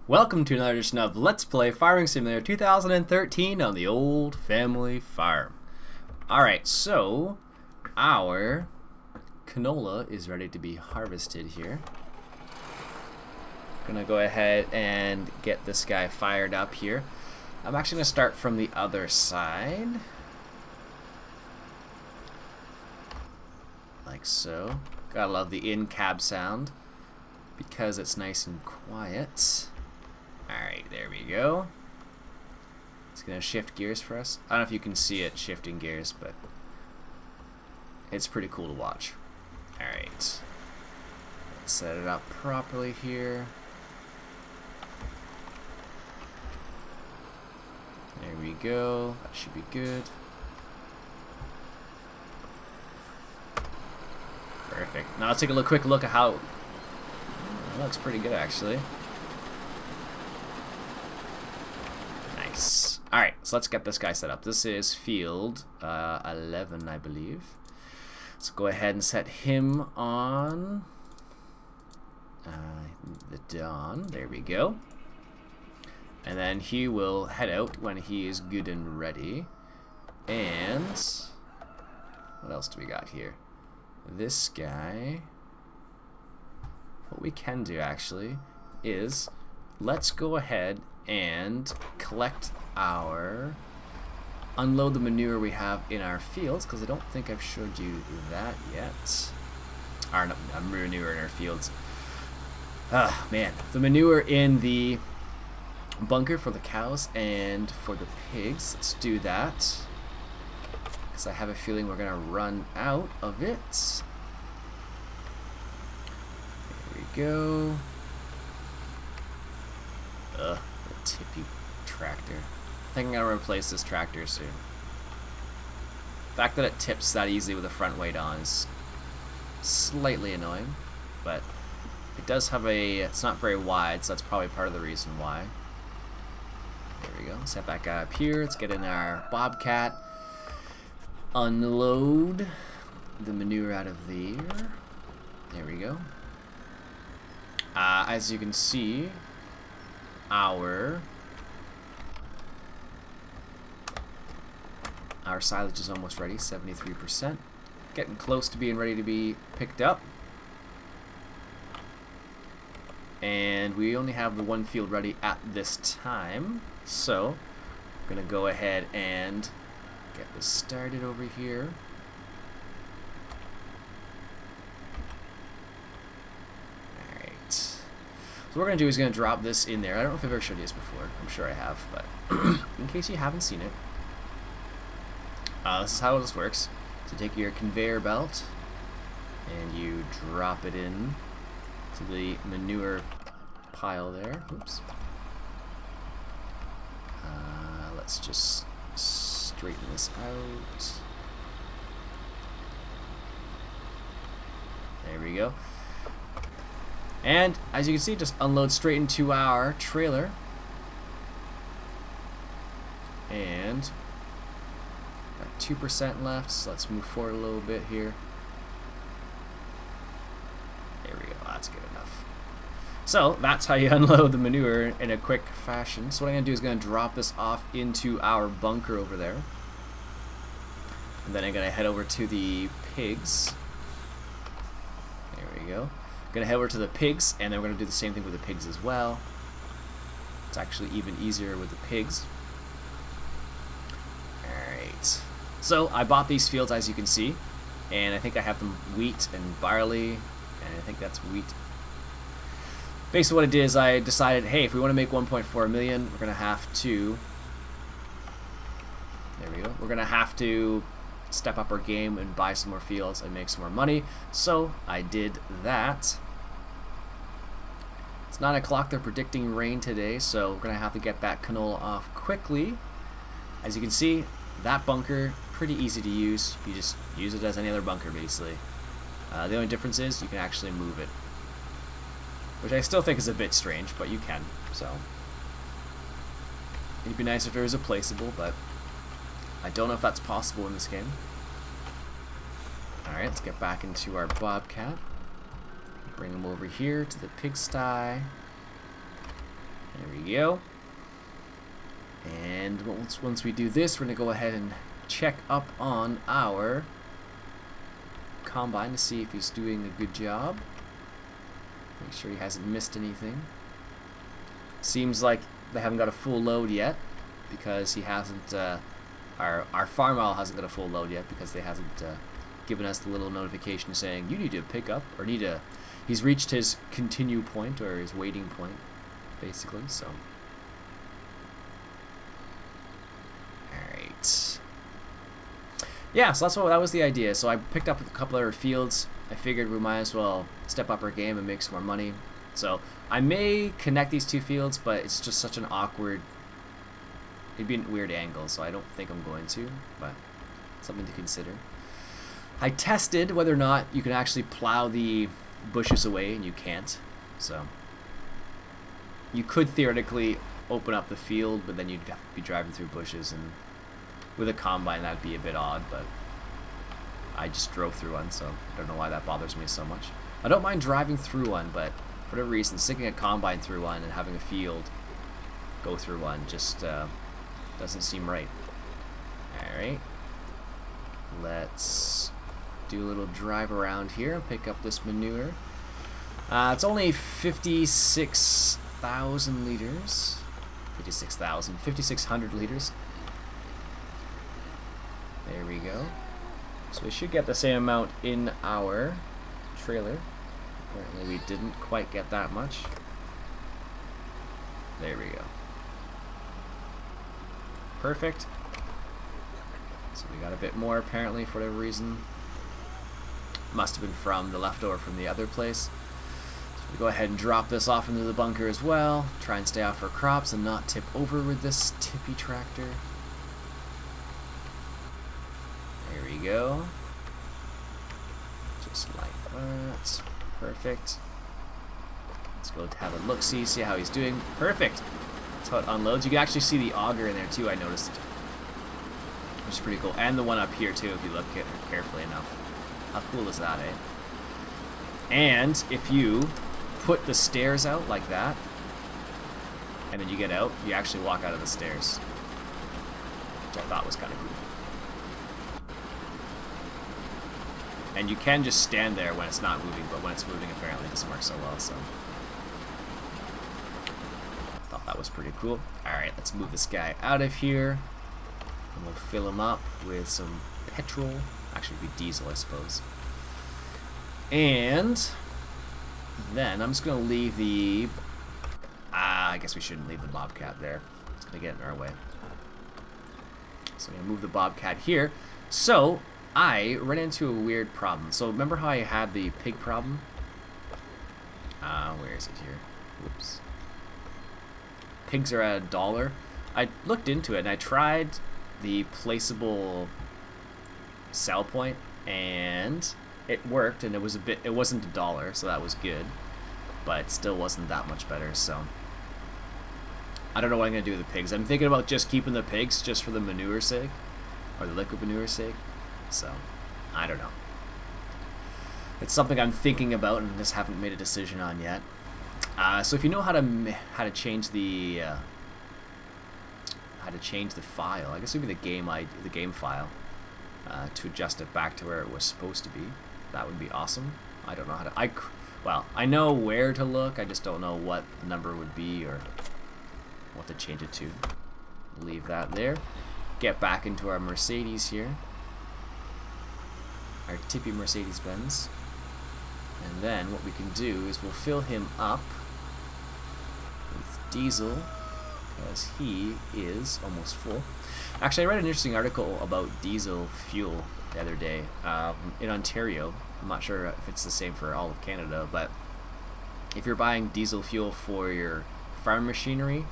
Welcome to another edition of Let's Play Farming Simulator 2013 on the old family farm. Alright, so our canola is ready to be harvested here. Gonna go ahead and get this guy fired up here. I'm actually gonna start from the other side. Like so. Gotta love the in-cab sound because it's nice and quiet. Alright, there we go. It's gonna shift gears for us. I don't know if you can see it shifting gears, but it's pretty cool to watch. Alright. Let's set it up properly here. There we go. That should be good. Perfect. Now let's take a quick look at how... That looks pretty good, actually. Nice. Alright, so let's get this guy set up. This is field 11, I believe. Let's go ahead and set him on the dawn. There we go. And then he will head out when he is good and ready. And what else do we got here? This guy, what we can do actually is let's go ahead and collect our unload the manure we have in our fields, because I don't think I've showed you that yet. Our manure in our fields. Ah, man, the manure in the bunker for the cows and for the pigs. Let's do that, because I have a feeling we're gonna run out of it. There we go. Ugh, the tippy tractor. I think I'm gonna replace this tractor soon. The fact that it tips that easily with the front weight on is slightly annoying, but it does have a, it's not very wide, so that's probably part of the reason why. There we go. Set that guy up here. Let's get in our bobcat. Unload the manure out of there. There we go. As you can see, our silage is almost ready, 73%. Getting close to being ready to be picked up. And we only have the one field ready at this time, so I'm gonna go ahead and get this started over here. Alright. So what we're gonna do is gonna drop this in there. I don't know if I've ever showed you this before. I'm sure I have, but in case you haven't seen it, this is how this works. So take your conveyor belt and you drop it in to the manure pile there. Oops. Let's just straighten this out. There we go. And as you can see, just unload straight into our trailer. And got 2% left, so let's move forward a little bit here. There we go, that's good enough. So that's how you unload the manure in a quick fashion. So what I'm going to do is going to drop this off into our bunker over there. And then I'm going to head over to the pigs. There we go. I'm going to head over to the pigs, and then we're going to do the same thing with the pigs as well. It's actually even easier with the pigs. Alright. So I bought these fields, as you can see, and I think I have them wheat and barley, and I think that's wheat. Basically what I did is I decided, hey, if we want to make 1.4 million, we're going to have to, there we go, we're going to have to step up our game and buy some more fields and make some more money. So I did that. It's 9 o'clock, they're predicting rain today, so we're going to have to get that canola off quickly. As you can see, that bunker, pretty easy to use. You just use it as any other bunker, basically. The only difference is you can actually move it, which I still think is a bit strange, but you can, so. It'd be nice if there was a placeable, but I don't know if that's possible in this game. Alright, let's get back into our bobcat. Bring him over here to the pigsty. we go. And once we do this, we're going to go ahead and check up on our combine to see if he's doing a good job. Make sure he hasn't missed anything. Seems like they haven't got a full load yet because he hasn't, our farm owl hasn't got a full load yet because they hasn't given us the little notification saying you need to pick up or he's reached his continue point or his waiting point basically, so. Alright. Yeah, so that was the idea. So I picked up a couple other fields. I figured we might as well step up our game and make some more money. So I may connect these two fields, but it's just such an awkward, it'd be a weird angle, so I don't think I'm going to, but something to consider. I tested whether or not you can actually plow the bushes away, and you can't. So you could theoretically open up the field, but then you'd have to be driving through bushes, and with a combine that'd be a bit odd, but I just drove through one, so I don't know why that bothers me so much. I don't mind driving through one, but for whatever reason, sticking a combine through one and having a field go through one just doesn't seem right. Alright. Let's do a little drive around here and pick up this manure. It's only 56,000 liters. 5,600 liters. There we go. So we should get the same amount in our trailer. Apparently we didn't quite get that much. There we go. Perfect. So we got a bit more apparently for whatever reason. Must have been from the leftover from the other place. So we go ahead and drop this off into the bunker as well. Try and stay off our crops and not tip over with this tippy tractor. There we go. Just like that. Perfect. Let's go have a look-see, see how he's doing. Perfect. That's how it unloads. You can actually see the auger in there too, I noticed. Which is pretty cool. And the one up here too, if you look carefully enough. How cool is that, eh? And if you put the stairs out like that, and then you get out, you actually walk out of the stairs. Which I thought was kind of cool. And you can just stand there when it's not moving, but when it's moving apparently it doesn't work so well, so. I thought that was pretty cool. Alright, let's move this guy out of here. And we'll fill him up with some petrol. Actually, it'd be diesel, I suppose. And then I'm just going to leave the... I guess we shouldn't leave the Bobcat there. It's going to get in our way. So I'm going to move the Bobcat here. So I ran into a weird problem. So remember how I had the pig problem? Where is it here? Whoops. Pigs are at $1. I looked into it and I tried the placeable sell point and it worked, and it wasn't $1, so that was good, but it still wasn't that much better. So I don't know what I'm gonna do with the pigs. I'm thinking about just keeping the pigs just for the manure sake, or the liquid manure sake. So I don't know. It's something I'm thinking about and just haven't made a decision on yet. So if you know how to change the file, I guess maybe the game file, to adjust it back to where it was supposed to be, that would be awesome. I don't know how to. Well, I know where to look. I just don't know what the number would be or what to change it to. Leave that there. Get back into our Mercedes here. Our tippy Mercedes-Benz. And then what we can do is we'll fill him up with diesel, because he is almost full. Actually, I read an interesting article about diesel fuel the other day in Ontario. I'm not sure if it's the same for all of Canada, but if you're buying diesel fuel for your farm machinery,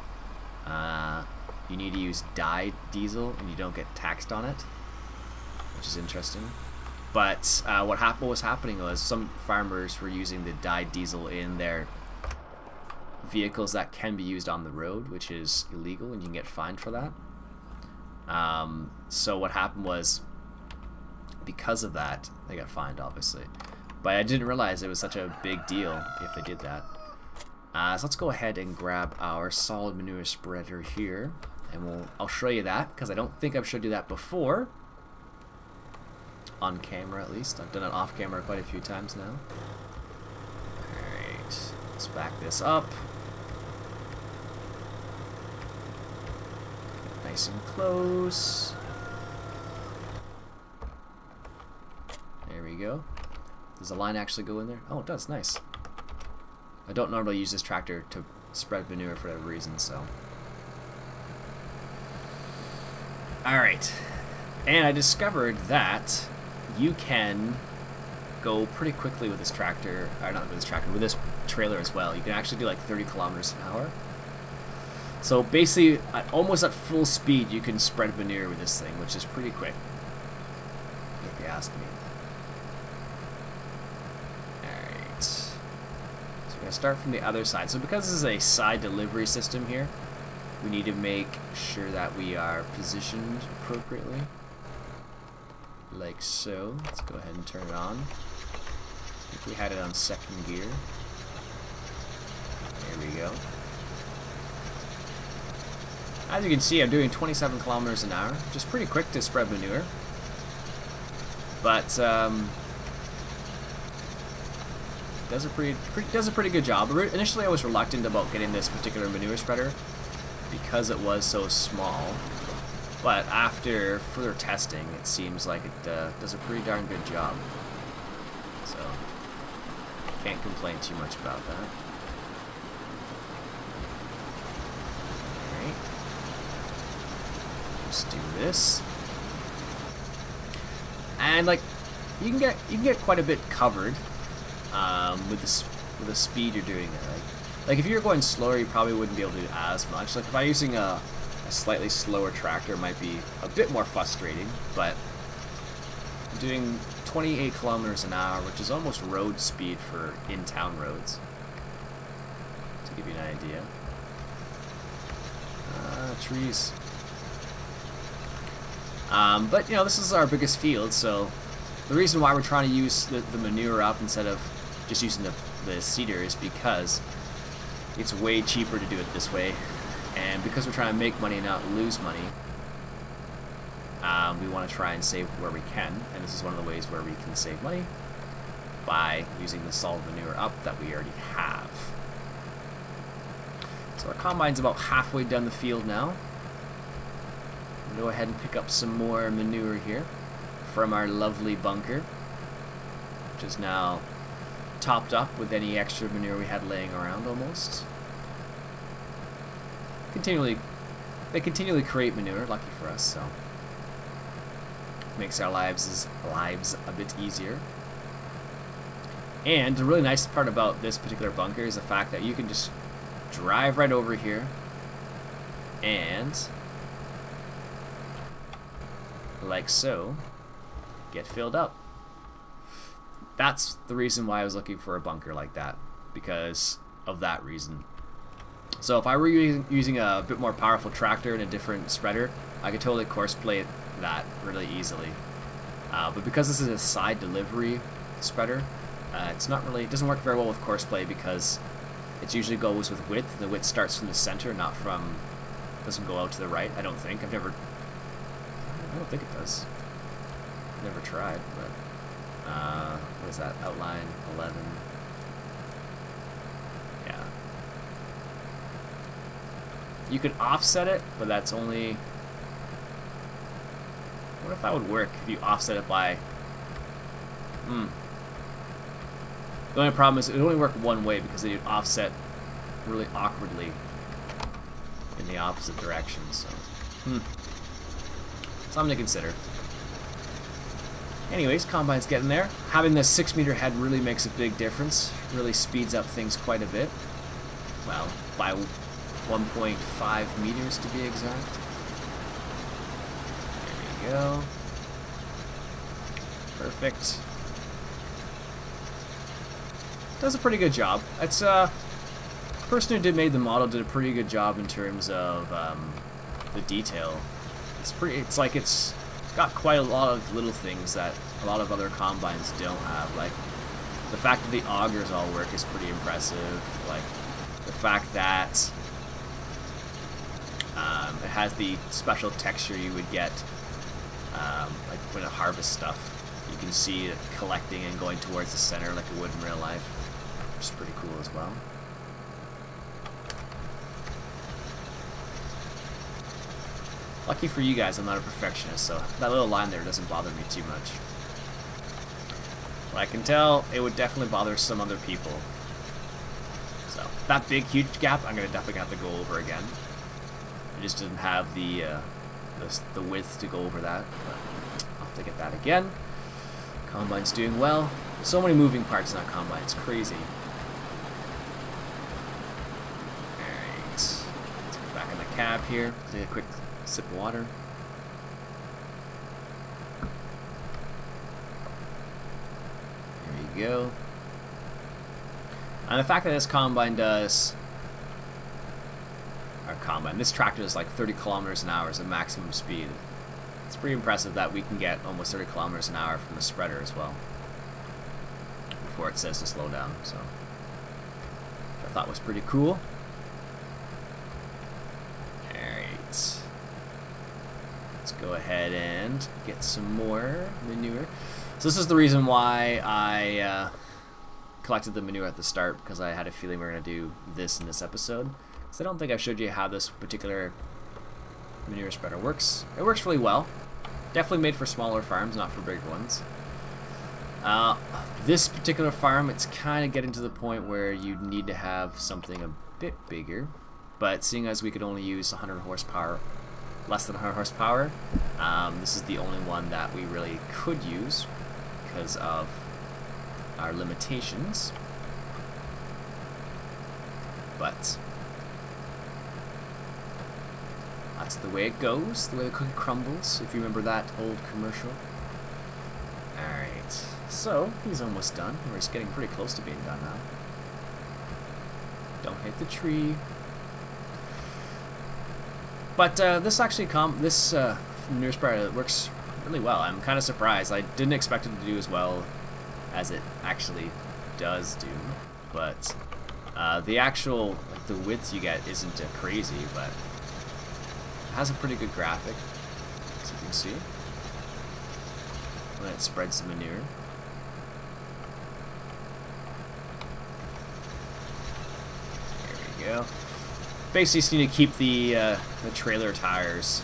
you need to use dyed diesel, and you don't get taxed on it, which is interesting. But what was happening was some farmers were using the dyed diesel in their vehicles that can be used on the road, which is illegal, and you can get fined for that. So what happened was, because of that, they got fined, obviously. But I didn't realize it was such a big deal if they did that. So let's go ahead and grab our solid manure spreader here, and I'll show you that, because I don't think I've showed you that before. On camera, at least. I've done it off camera quite a few times now. Alright, let's back this up. Nice and close. There we go. Does the line actually go in there? Oh, it does. Nice. I don't normally use this tractor to spread manure for whatever reason, so. Alright. And I discovered that you can go pretty quickly with this tractor, or not with this tractor, with this trailer as well. You can actually do like 30 kilometers an hour. So basically, almost at full speed, you can spread manure with this thing, which is pretty quick, if you ask me. Alright. So we're going to start from the other side. So because this is a side delivery system here, we need to make sure that we are positioned appropriately. Like so. Let's go ahead and turn it on. I think we had it on second gear. There we go. As you can see, I'm doing 27 kilometers an hour, which is pretty quick to spread manure. But does a pretty good job. Initially, I was reluctant about getting this particular manure spreader because it was so small. But after further testing, it seems like it does a pretty darn good job. So, can't complain too much about that. Alright. Just do this. And like, you can get quite a bit covered with the speed you're doing it. Like if you're going slower, you probably wouldn't be able to do as much. Like if I'm using a slightly slower tractor, might be a bit more frustrating, but doing 28 kilometers an hour, which is almost road speed for in-town roads, to give you an idea. Trees. But you know, this is our biggest field, so the reason why we're trying to use the manure up instead of just using the seeder is because it's way cheaper to do it this way. And because we're trying to make money and not lose money, we want to try and save where we can. And this is one of the ways where we can save money, by using the solid manure up that we already have. So our combine's about halfway down the field now. We'll go ahead and pick up some more manure here from our lovely bunker, which is now topped up with any extra manure we had laying around almost. They continually create manure, lucky for us, so makes our lives a bit easier. And the really nice part about this particular bunker is the fact that you can just drive right over here and, like so, get filled up. That's the reason why I was looking for a bunker like that, because of that reason. So if I were using a bit more powerful tractor and a different spreader, I could totally courseplay that really easily. But because this is a side delivery spreader, it doesn't work very well with courseplay because it usually goes with width. The width starts from the center, doesn't go out to the right. I don't think. I don't think it does. Never tried, but what is that? Outline 11. Yeah. You could offset it, but that's only... What if that would work if you offset it by... The only problem is it would only work one way because you'd offset really awkwardly in the opposite direction, so... Something to consider. Anyways, combine's getting there. Having this 6-meter head really makes a big difference. Really speeds up things quite a bit. Well, by 1.5 meters to be exact. There we go. Perfect. Does a pretty good job. It's the person who made the model did a pretty good job in terms of the detail. It's like it's got quite a lot of little things that a lot of other combines don't have. Like the fact that the augers all work is pretty impressive. Like the fact that it has the special texture you would get like when it harvests stuff. You can see it collecting and going towards the center like it would in real life, which is pretty cool as well. Lucky for you guys, I'm not a perfectionist, so that little line there doesn't bother me too much. But I can tell it would definitely bother some other people. So that big, huge gap, I'm gonna definitely have to go over again. I just didn't have the width to go over that, but I'll have to get that again. Combine's doing well. So many moving parts in that combine, it's crazy. Alright, let's get back in the cab here, take a quick sip of water. There we go. And the fact that this combine does, this tractor is like 30 kilometers an hour is the maximum speed. It's pretty impressive that we can get almost 30 kilometers an hour from the spreader as well, before it says to slow down, so which I thought was pretty cool. Alright. Let's go ahead and get some more manure. So this is the reason why I collected the manure at the start, because I had a feeling we were going to do this in this episode. So I don't think I've showed you how this particular manure spreader works. It works really well. Definitely made for smaller farms, not for bigger ones. This particular farm, it's kind of getting to the point where you need to have something a bit bigger. But seeing as we could only use 100 horsepower, less than 100 horsepower, this is the only one that we really could use because of our limitations. But that's the way it goes, the way the cookie crumbles, if you remember that old commercial. Alright, so he's almost done. We're just getting pretty close to being done now. Don't hit the tree. But this actually manure spreader works really well. I'm kind of surprised. I didn't expect it to do as well as it actually does do. But the actual, like, the width you get isn't crazy, but it has a pretty good graphic, as you can see, when it spreads the manure. There we go. Basically, just need to keep the trailer tires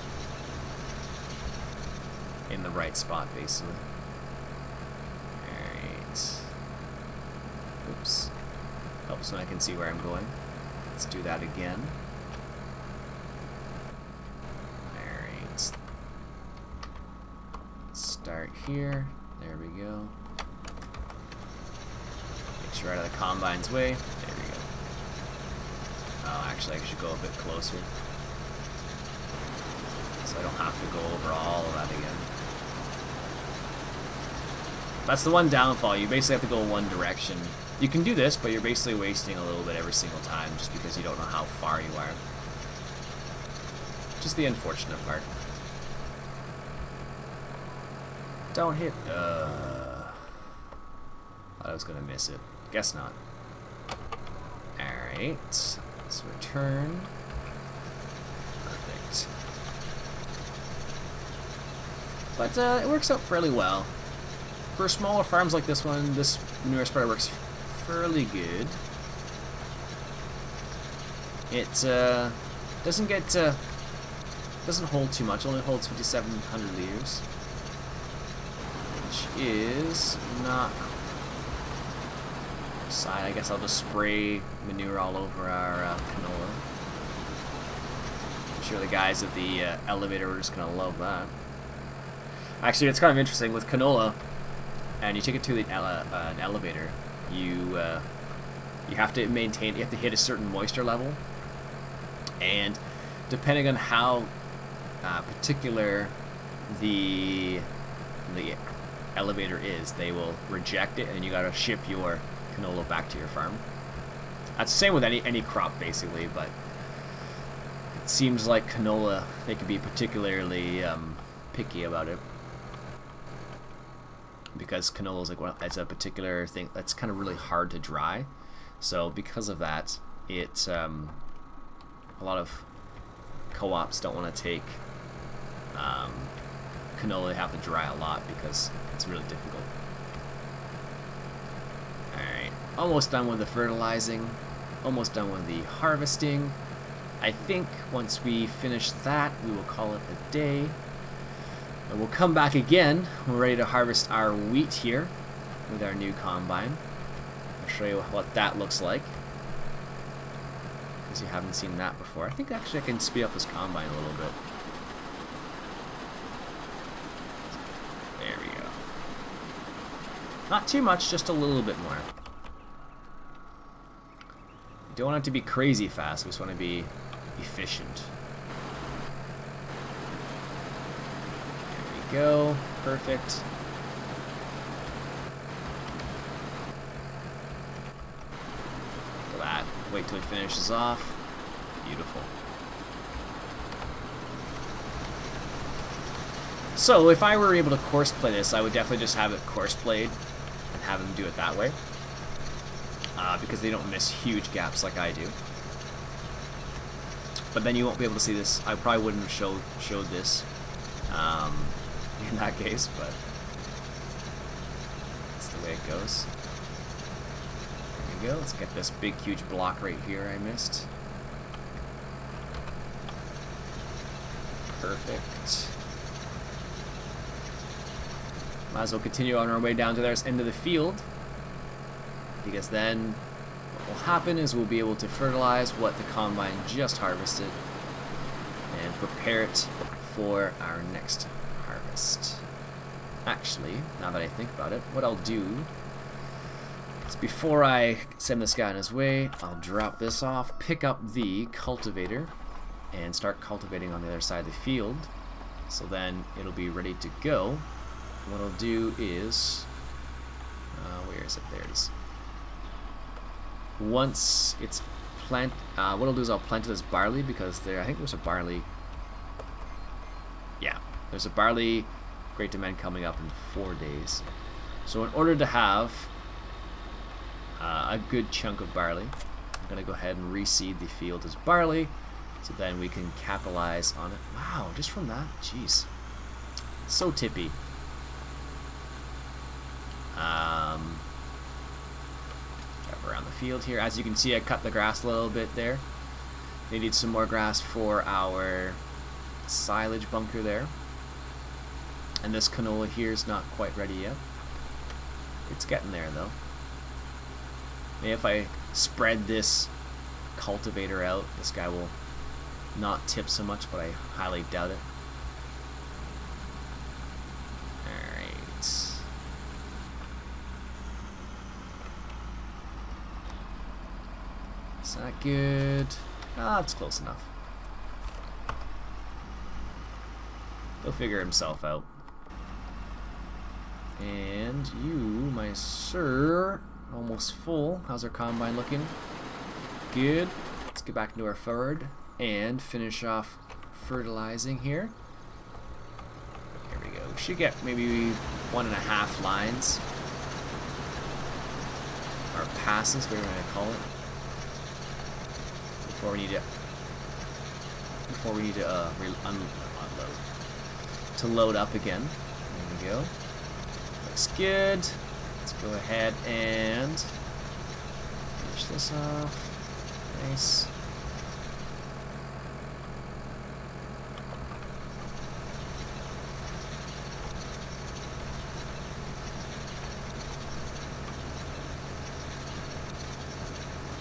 in the right spot, basically. Alright. Oops. Helps when I can see where I'm going. Let's do that again. Alright. Start here. There we go. Make sure out of the combine's way. There we go. Oh, actually, I should go a bit closer, so I don't have to go over all of that again. That's the one downfall. You basically have to go one direction. You can do this, but you're basically wasting a little bit every single time just because you don't know how far you are. Just the unfortunate part. Don't hit. Thought I was gonna miss it. Guess not. Alright. Let's return. Perfect. But it works out fairly well. For smaller farms like this one, this manure spreader works fairly good. It doesn't hold too much. Only holds 5,700 liters, which is not. Side. I guess I'll just spray manure all over our canola. I'm sure the guys at the elevator are just gonna love that. Actually, it's kind of interesting with canola, and you take it to the an elevator. You have to maintain. You have to hit a certain moisture level, and depending on how particular the elevator is, they will reject it, and you gotta ship your canola back to your farm. That's the same with any crop basically, but it seems like canola, they can be particularly picky about it, because canola is like it's a particular thing that's kind of really hard to dry. So because of that, a lot of co-ops don't want to take canola. They have to dry a lot because it's really difficult. Alright, almost done with the fertilizing, almost done with the harvesting. I think once we finish that, we will call it a day. And we'll come back again. We're ready to harvest our wheat here with our new combine. I'll show you what that looks like, because you haven't seen that before. I think actually I can speed up this combine a little bit. There we go. Not too much, just a little bit more. You don't want it to be crazy fast, we just want to be efficient. There we go. Perfect. Look at that. Wait till it finishes off. Beautiful. So if I were able to course play this, I would definitely just have it course played and have them do it that way, because they don't miss huge gaps like I do. But then you won't be able to see this. I probably wouldn't have showed this in that case, but that's the way it goes. There we go. Let's get this big huge block right here I missed. Perfect. Might as well continue on our way down to the end of the field, because then what will happen is we'll be able to fertilize what the combine just harvested and prepare it for our next harvest. Actually, now that I think about it, what I'll do is before I send this guy on his way, I'll drop this off, pick up the cultivator, and start cultivating on the other side of the field. So then it'll be ready to go. What I'll do is, where is it? There it is. Once it's what I'll do is I'll plant it as barley, because I think there's a barley. Yeah, there's a barley great demand coming up in 4 days. So in order to have a good chunk of barley, I'm gonna go ahead and reseed the field as barley, so then we can capitalize on it. Wow, just from that, jeez, so tippy. Drive around the field here. As you can see, I cut the grass a little bit there. We need some more grass for our silage bunker there. And this canola here is not quite ready yet. It's getting there though. Maybe if I spread this cultivator out, this guy will not tip so much, but I highly doubt it. Is that good? Ah, it's close enough. He'll figure himself out. And you, my sir, almost full. How's our combine looking? Good. Let's get back into our forward and finish off fertilizing here. Here we go. We should get maybe 1.5 lines. Or passes, whatever you want to call it. Before we need to unload. To load up again. There we go. Looks good. Let's go ahead and finish this off. Nice.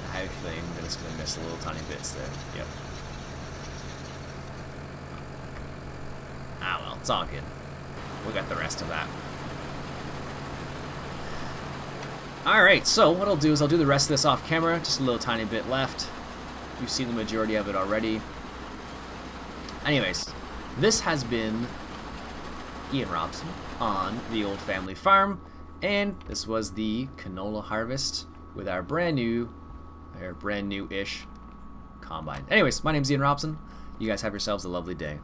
I have a feeling that it's going to miss a little tiny bits there. Yep. Ah well, it's all good. We'll get the rest of that. Alright, so what I'll do is I'll do the rest of this off camera. Just a little tiny bit left. You've seen the majority of it already. Anyways, this has been Ian Robson on the Old Family Farm. And this was the canola harvest with our brand new-ish combine. Anyways, my name's Ian Robson. You guys have yourselves a lovely day.